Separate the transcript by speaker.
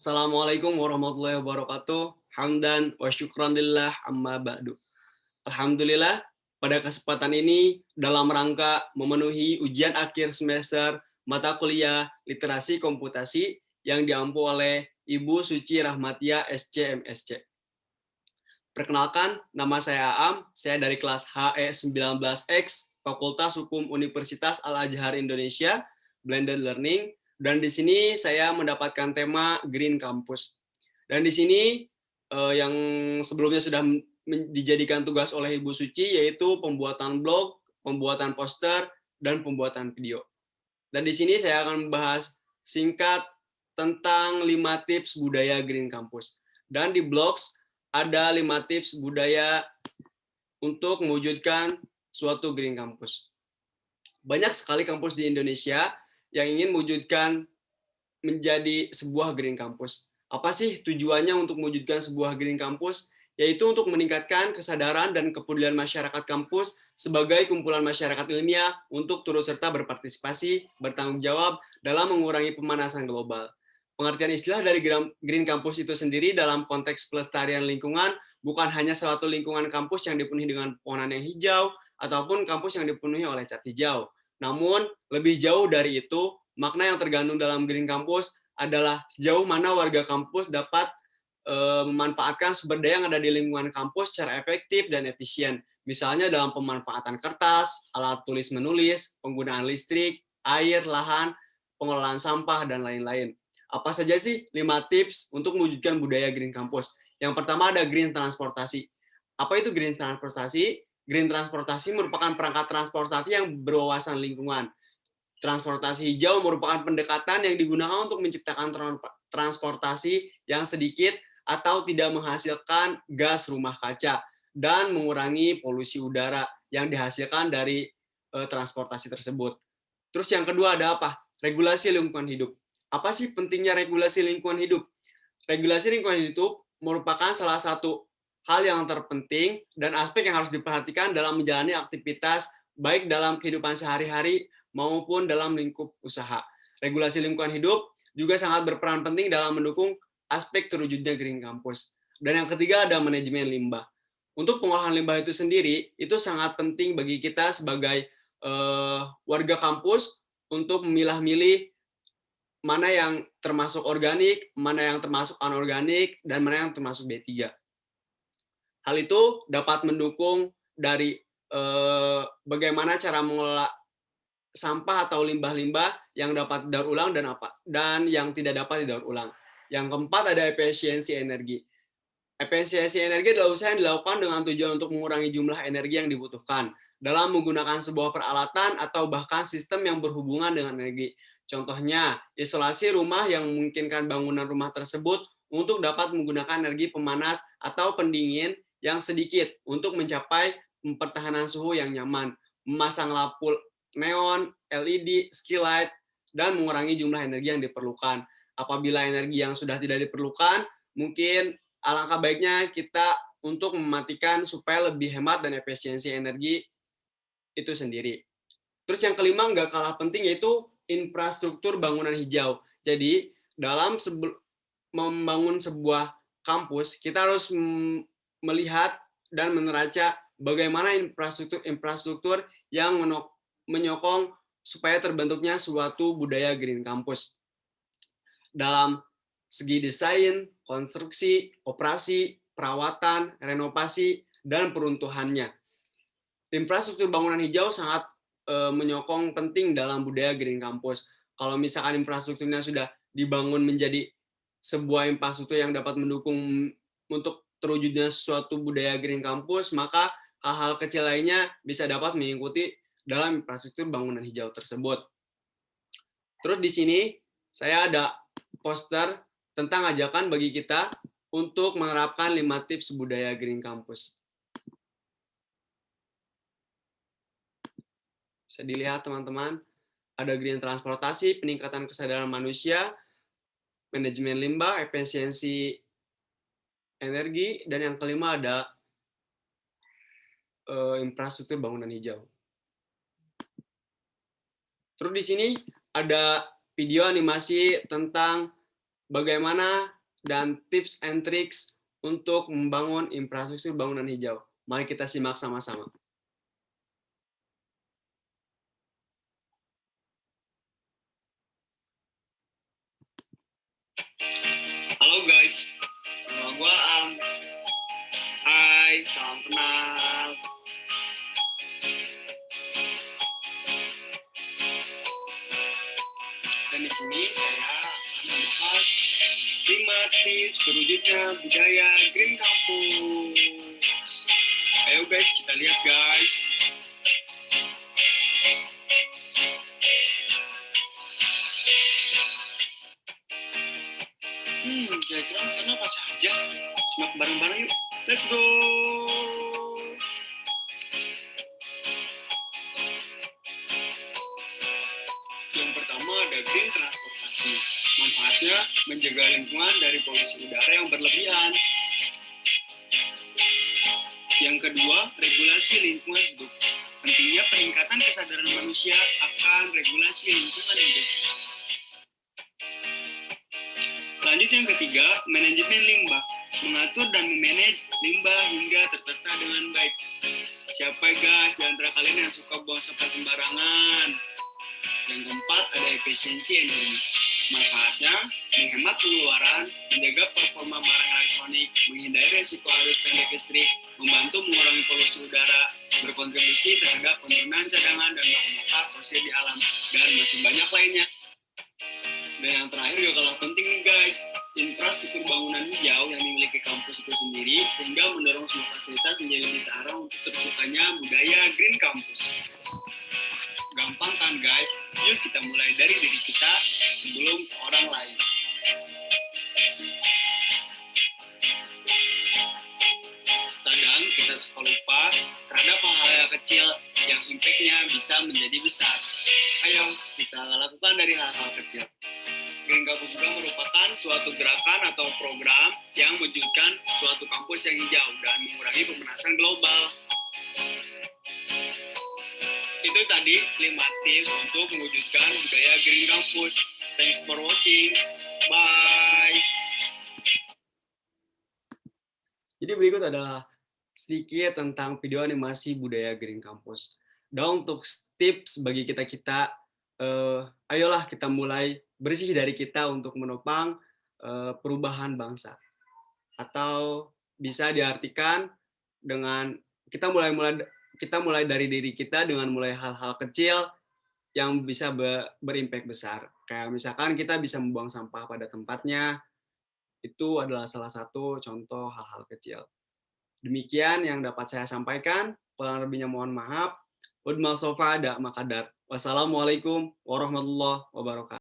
Speaker 1: Assalamualaikum warahmatullahi wabarakatuh. Hamdan wa syukran lillah amma ba'du. Alhamdulillah, pada kesempatan ini dalam rangka memenuhi ujian akhir semester mata kuliah Literasi Komputasi yang diampu oleh Ibu Suci Rahmatia SC MSC. Perkenalkan, nama saya Aam, saya dari kelas HE19X, Fakultas Hukum Universitas Al-Azhar Indonesia, Blended Learning, dan di sini saya mendapatkan tema Green Campus. Dan di sini yang sebelumnya sudah dijadikan tugas oleh Ibu Suci, yaitu pembuatan blog, pembuatan poster, dan pembuatan video. Dan di sini saya akan membahas singkat tentang 5 tips budaya Green Campus. Dan di blogs ada 5 tips budaya untuk mewujudkan suatu Green Campus. Banyak sekali kampus di Indonesia yang ingin mewujudkan menjadi sebuah Green Campus. Apa sih tujuannya untuk mewujudkan sebuah Green Campus? Yaitu untuk meningkatkan kesadaran dan kepedulian masyarakat kampus sebagai kumpulan masyarakat ilmiah untuk turut serta berpartisipasi, bertanggung jawab dalam mengurangi pemanasan global. Pengertian istilah dari Green Campus itu sendiri dalam konteks pelestarian lingkungan bukan hanya suatu lingkungan kampus yang dipenuhi dengan pohonan yang hijau ataupun kampus yang dipenuhi oleh cat hijau. Namun, lebih jauh dari itu, makna yang tergandung dalam Green Campus adalah sejauh mana warga kampus dapat memanfaatkan sumber daya yang ada di lingkungan kampus secara efektif dan efisien. Misalnya dalam pemanfaatan kertas, alat tulis menulis, penggunaan listrik, air, lahan, pengelolaan sampah, dan lain-lain. Apa saja sih 5 tips untuk mewujudkan budaya Green Campus? Yang pertama ada Green Transportasi. Apa itu Green Transportasi? Green Transportasi merupakan perangkat transportasi yang berwawasan lingkungan. Transportasi hijau merupakan pendekatan yang digunakan untuk menciptakan transportasi yang sedikit atau tidak menghasilkan gas rumah kaca dan mengurangi polusi udara yang dihasilkan dari transportasi tersebut. Terus yang kedua ada apa? Regulasi lingkungan hidup. Apa sih pentingnya regulasi lingkungan hidup? Regulasi lingkungan hidup merupakan salah satu hal yang terpenting dan aspek yang harus diperhatikan dalam menjalani aktivitas baik dalam kehidupan sehari-hari maupun dalam lingkup usaha. Regulasi lingkungan hidup juga sangat berperan penting dalam mendukung aspek terwujudnya Green Campus. Dan yang ketiga ada manajemen limbah. Untuk pengolahan limbah itu sendiri, itu sangat penting bagi kita sebagai warga kampus untuk memilah-milih mana yang termasuk organik, mana yang termasuk anorganik, dan mana yang termasuk B3. Hal itu dapat mendukung dari bagaimana cara mengelola sampah atau limbah-limbah yang dapat didaur ulang dan yang tidak dapat didaur ulang. Yang keempat ada efisiensi energi. Efisiensi energi adalah usaha yang dilakukan dengan tujuan untuk mengurangi jumlah energi yang dibutuhkan dalam menggunakan sebuah peralatan atau bahkan sistem yang berhubungan dengan energi. Contohnya, isolasi rumah yang memungkinkan bangunan rumah tersebut untuk dapat menggunakan energi pemanas atau pendingin yang sedikit untuk mencapai pertahanan suhu yang nyaman, memasang lampu neon, LED, skylight, dan mengurangi jumlah energi yang diperlukan. Apabila energi yang sudah tidak diperlukan, mungkin alangkah baiknya kita untuk mematikan supaya lebih hemat dan efisiensi energi itu sendiri. Terus yang kelima nggak kalah penting yaitu infrastruktur bangunan hijau. Jadi dalam membangun sebuah kampus, kita harus melihat dan meneraca bagaimana infrastruktur yang menyokong supaya terbentuknya suatu budaya Green Campus. Dalam segi desain, konstruksi, operasi, perawatan, renovasi, dan peruntuhannya. Infrastruktur bangunan hijau sangat menyokong penting dalam budaya Green Campus. Kalau misalkan infrastrukturnya sudah dibangun menjadi sebuah infrastruktur yang dapat mendukung untuk terwujudnya suatu budaya Green Campus, maka hal-hal kecil lainnya bisa dapat mengikuti dalam infrastruktur bangunan hijau tersebut. Terus di sini saya ada poster tentang ajakan bagi kita untuk menerapkan 5 tips budaya Green Campus. Bisa dilihat teman-teman, ada green transportasi, peningkatan kesadaran manusia, manajemen limbah, efisiensi energi, dan yang kelima ada infrastruktur bangunan hijau. Terus di sini ada video animasi tentang bagaimana dan tips and tricks untuk membangun infrastruktur bangunan hijau. Mari kita simak sama-sama. Halo guys, nama gue Am. Hai, salam kenal. Dan di sini saya akan membahas 5 tips terwujudnya budaya Green Campus. Ayo guys, kita lihat guys. Kira-kira makan apa saja? Simak bareng-bareng yuk. Let's go! Yang pertama ada green transportasi. Manfaatnya menjaga lingkungan dari polusi udara yang berlebihan. Yang kedua, regulasi lingkungan hidup. Pentingnya peningkatan kesadaran manusia akan regulasi lingkungan hidup. Lanjut yang ketiga, manajemen limbah. Mengatur dan memanage limbah hingga tertata dengan baik. Siapa guys di antara kalian yang suka buang sampah sembarangan? Yang keempat, ada efisiensi energi. Manfaatnya, menghemat pengeluaran, menjaga performa barang elektronik, menghindari resiko arus pendek listrik, membantu mengurangi polusi udara, berkontribusi terhadap penurunan cadangan dan bahan bakar fosil di alam, dan masih banyak lainnya. Dan yang terakhir juga kalah penting nih guys, infrastruktur bangunan hijau yang dimiliki kampus itu sendiri sehingga mendorong semua fasilitas menjadi lebih terarah untuk terciptanya budaya Green Campus. Gampang kan guys? Yuk kita mulai dari diri kita sebelum orang lain. Kadang kita suka lupa terhadap hal-hal kecil yang impact-nya bisa menjadi besar. Ayo kita lakukan dari hal-hal kecil. Green Campus juga merupakan suatu gerakan atau program yang mewujudkan suatu kampus yang hijau dan mengurangi pemanasan global. Itu tadi 5 tips untuk mewujudkan budaya Green Campus. Thanks for watching. Bye. Jadi berikut adalah sedikit tentang video animasi budaya Green Campus. Dan untuk tips bagi kita-kita, ayolah kita mulai bersih dari kita untuk menopang perubahan bangsa. Atau bisa diartikan dengan kita mulai dari diri kita dengan mulai hal-hal kecil yang bisa berimpact besar. Kayak misalkan kita bisa membuang sampah pada tempatnya, itu adalah salah satu contoh hal-hal kecil. Demikian yang dapat saya sampaikan. Kurang lebihnya mohon maaf. Wassalamualaikum warahmatullahi wabarakatuh.